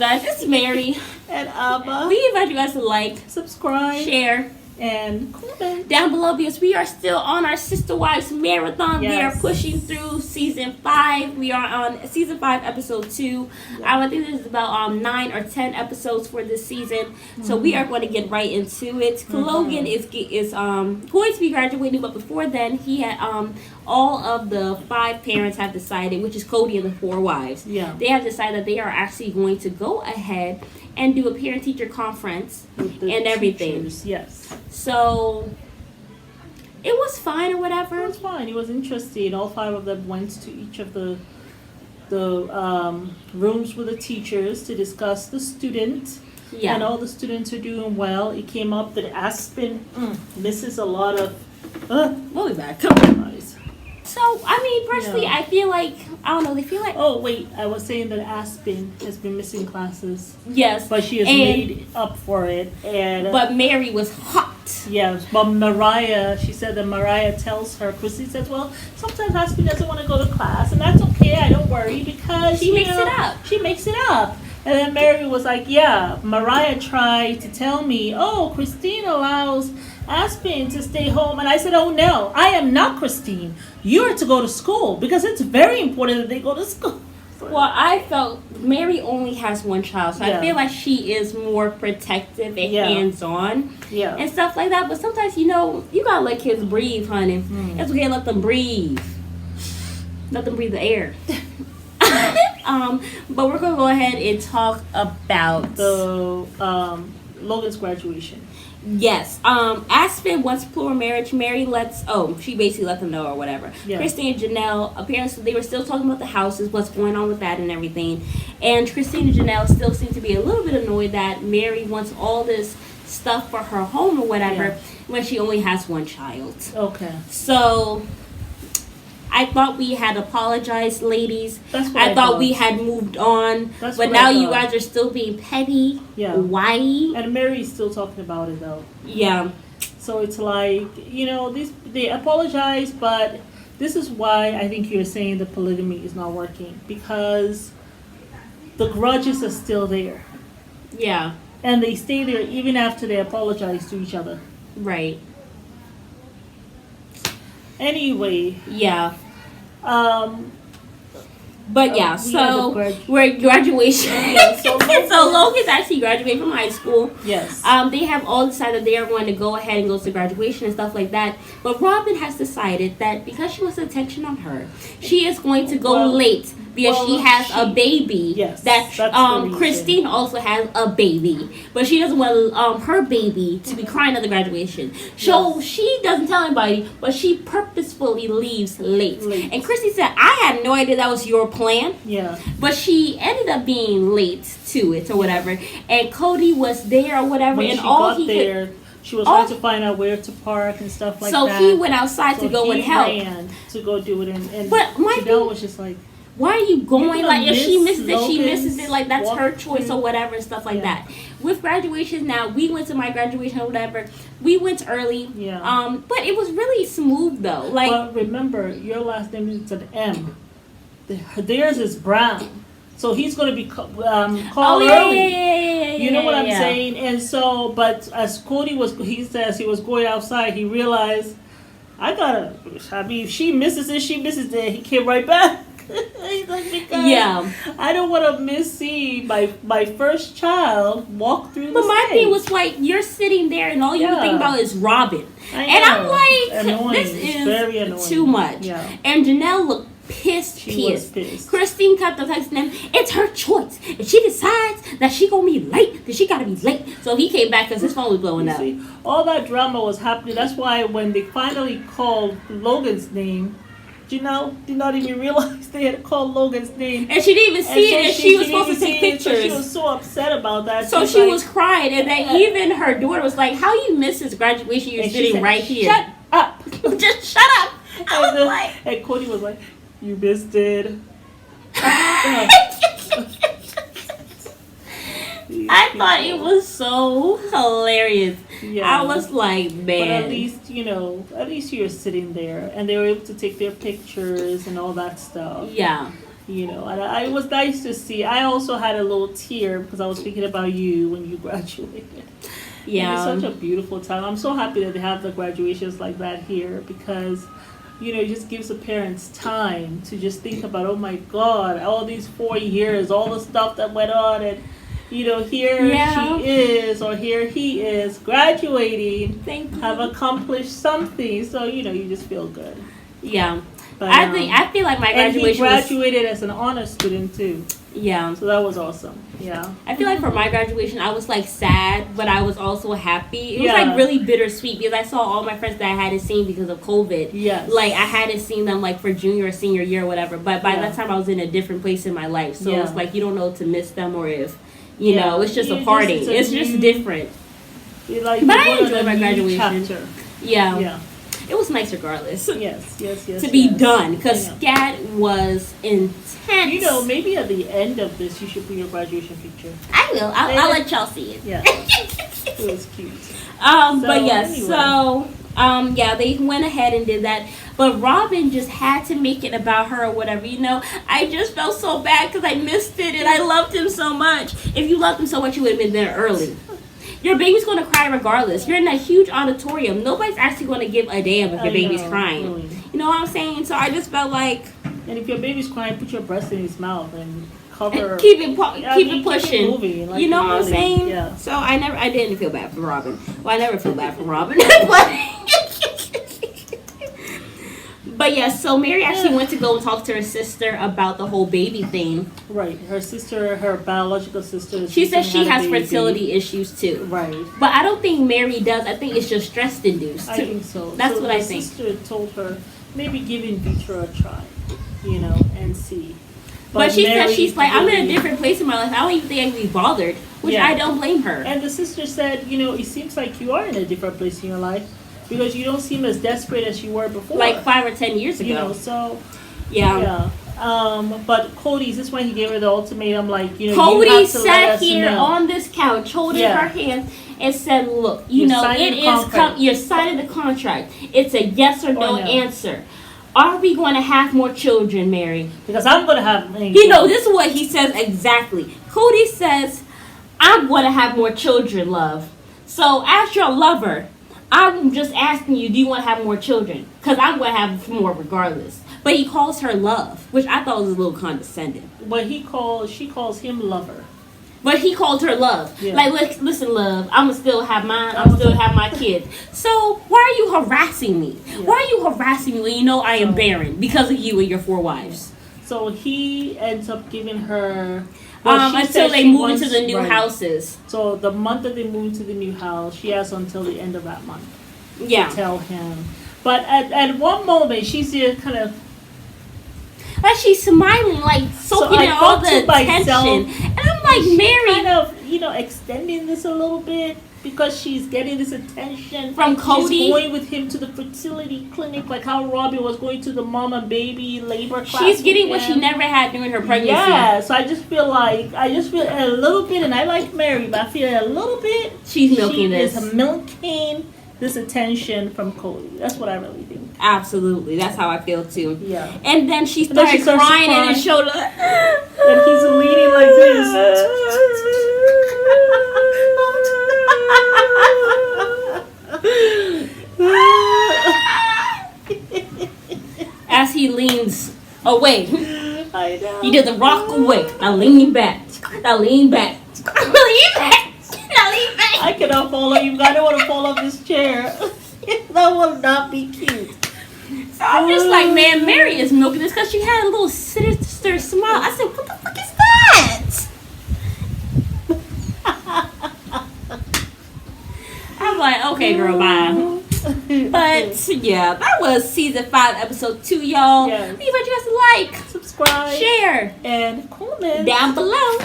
Guys, this is Meri. And Abba. We invite you guys to like, Subscribe. share, And comment. down below because we are still on our Sister Wives Marathon. Yes. We are pushing through season 5. We are on season 5, episode 2. I think there's about 9 or 10 episodes for this season. So we are going to get right into it. Logan is going to be graduating, but before then, he had all of the 5 parents have decided, which is Cody and the 4 wives. Yeah. They have decided that they are actually going to go ahead and do a parent-teacher conference and everything. Teachers, yes. So it was fine or whatever. It was fine. It was interesting. All 5 of them went to each of the rooms with the teachers to discuss the student. Yeah. And all the students are doing well. It came up that Aspen misses a lot of. We'll be back. Come on. So, I mean, personally, I feel like, I don't know, they feel like... Oh, wait. I was saying that Aspen has been missing classes. Yes. But she has made up for it. But Meri was hot. Yes, but Mariah, she said that Mariah tells her, Chrissy says, well, sometimes Aspen doesn't want to go to class, and that's okay, I don't worry, because She makes it up. She makes it up. And then Meri was like, yeah, Mariah tried to tell me, oh, Christine allows Aspen to stay home. And I said, oh, no, I am not Christine. You're to go to school, because it's very important that they go to school. Well, I felt Meri only has one child, so I feel like she is more protective and hands-on and stuff like that. But sometimes, you gotta let kids breathe, honey. It's okay, let them breathe. Let them breathe the air. But we're gonna go ahead and talk about the Logan's graduation. Yes. Aspen wants plural marriage. Meri she basically let them know or whatever. Yeah. Christine and Janelle, apparently they were still talking about the houses, what's going on with that and everything. And Christine and Janelle still seem to be a little bit annoyed that Meri wants all this stuff for her home or whatever when she only has one child. Okay. So I thought we had apologized, ladies. That's what I thought we had moved on. But now you guys are still being petty. Yeah. Why? And Mary's still talking about it, though. Yeah. So it's like, they apologize, but this is why I think you're saying the polygamy is not working. Because the grudges are still there. Yeah. And they stay there even after they apologize to each other. Right. Anyway. Yeah. But yeah, so we're at graduation. So Logan's actually graduating from high school. Yes. They have all decided they are going to go ahead and go to graduation and stuff like that. But Robin has decided that because she wants attention on her, she is going to go late because she has a baby. Yes. That Christine also has a baby, but she doesn't want her baby to be crying at the graduation. So she doesn't tell anybody, but she purposefully leaves late. And Christy said, "I had no idea that was your plan." Yeah. But she ended up being late to it or whatever. And Cody was there or whatever. When and she all got he there, she was trying to find out where to park and stuff like that. So he went outside to go and help. Ran to go do it. And but Janelle was just like, why are you going? Like, if she misses it, she misses it. Like, that's her choice or whatever and stuff like that. With graduations now, we went to my graduation or whatever. We went early. Yeah. But it was really smooth, though. Like, but remember, your last name is an M. Theirs is Brown. So he's going to be called early. You know what I'm saying? And so, but as Cody he says he was going outside, he realized, if she misses it, she misses it. He came right back. He's like, because I don't want to miss seeing my first child walk through the stage. But my thing was like, you're sitting there and all you think about is Robin. And I'm like, this is very annoying. Too much. Yeah. And Janelle looked pissed. Christine kept texting him, it's her choice. If she decides that she gonna be late, then she gotta be late. So he came back because his phone was blowing up. See, all that drama was happening. That's why when they finally called Logan's name, Janelle did not even realize they had called Logan's name. And she didn't even see it, and she was supposed to take pictures. So she was so upset about that. So she was crying, and then even her daughter was like, how you miss his graduation? You're sitting right here. Shut up. Just shut up. And Cody was like, you missed it. I thought it was so hilarious. Yeah. I was like, man. But at least you're sitting there, and they were able to take their pictures and all that stuff. Yeah. You know, and it was nice to see. I also had a little tear because I was thinking about you when you graduated. Yeah. And it's such a beautiful time. I'm so happy that they have the graduations like that here because, you know, it just gives the parents time to just think about, oh my God, all these 4 years, all the stuff that went on, and, you know, here she is, or here he is, graduating, have accomplished something. So, you know, you just feel good. Yeah. But, I feel like my graduation and he graduated as an honor student too. Yeah. So that was awesome. Yeah. I feel like for my graduation, I was like sad, but I was also happy. It was like really bittersweet because I saw all my friends that I hadn't seen because of COVID. Yes. Like I hadn't seen them like for junior or senior year or whatever. But by that time, I was in a different place in my life. So it's like you don't know to miss them or if, you know, it's just a party. It's just different. But I enjoyed my graduation. Chapter. Yeah. It was nice regardless. Yes. To be done because SCAT was intense. You know, maybe at the end of this, you should put your graduation picture. I will. I'll let y'all see it. Yeah. It was cute. But yes, they went ahead and did that. But Robin just had to make it about her or whatever. You know, I just felt so bad because I missed it and I loved him so much. If you loved him so much, you would have been there early. Your baby's going to cry regardless. You're in a huge auditorium. Nobody's actually going to give a damn if your baby's crying. Really. You know what I'm saying? So I just felt like... And if your baby's crying, put your breast in his mouth and cover... And keep it pushing. Keep it moving, like, you know what I'm saying? Yeah. So I didn't feel bad for Robin. Well, I never feel bad for Robin. But yes, so Meri actually went to go and talk to her sister about the whole baby thing. Right. Her sister, her biological sister. She says she has fertility issues too. Right. But I don't think Meri does. I think it's just stress induced. I think so. That's what I think. Her sister told her maybe give in vitro a try, you know, and see. But she said she's like, I'm in a different place in my life. I don't even think I can be bothered, which I don't blame her. And the sister said, you know, it seems like you are in a different place in your life. Because you don't seem as desperate as you were before. Like 5 or 10 years ago. You know, so... Yeah. But Cody, this is when he gave her the ultimatum, like, you know, Cody sat here on this couch holding her hand and said, look, you know, you're signing the contract. It's a yes or no answer. Are we going to have more children, Meri? Because I'm going to have... You know, this is what he says exactly. Cody says, I'm going to have more children, love. So, as your lover... I'm just asking you, do you want to have more children? Because I'm going to have more regardless. But he calls her love, which I thought was a little condescending. But she calls him lover. But he called her love. Yeah. Like, listen, love, I'm going to still have mine. I'm still have my kids. So why are you harassing me? Yeah. Why are you harassing me when you know I am barren because of you and your 4 wives? So he ends up giving her... until they move into the new houses. So the month that they move into the new house, she has until the end of that month to tell him. But at one moment, she's there kind of... Like she's smiling, like soaking in all the attention. And I'm like, Meri... kind of, you know, extending this a little bit. Because she's getting this attention from Cody. She's going with him to the fertility clinic, like how Robin was going to the mom and baby labor class. She's getting what she never had during her pregnancy. Yeah, so I just feel a little bit, and I like Meri, but I feel a little bit she's milking is milking this attention from Cody. That's what I really think. Absolutely, that's how I feel too. Yeah. And then she started crying and it showed up. And he's leaning like this. As he leans away. I know. He did the rock away. Now lean back. Now lean back. Lean back. Now lean back. I cannot follow you. I don't want to fall off this chair. That will not be cute. So I'm just like, man, Meri is milking this because she had a little sinister smile. I said, what the fuck is that? I'm like, okay, girl, bye. But yeah, that was season 5, episode 2, y'all. Yes. Leave you guys a like, subscribe, share, and comment down below.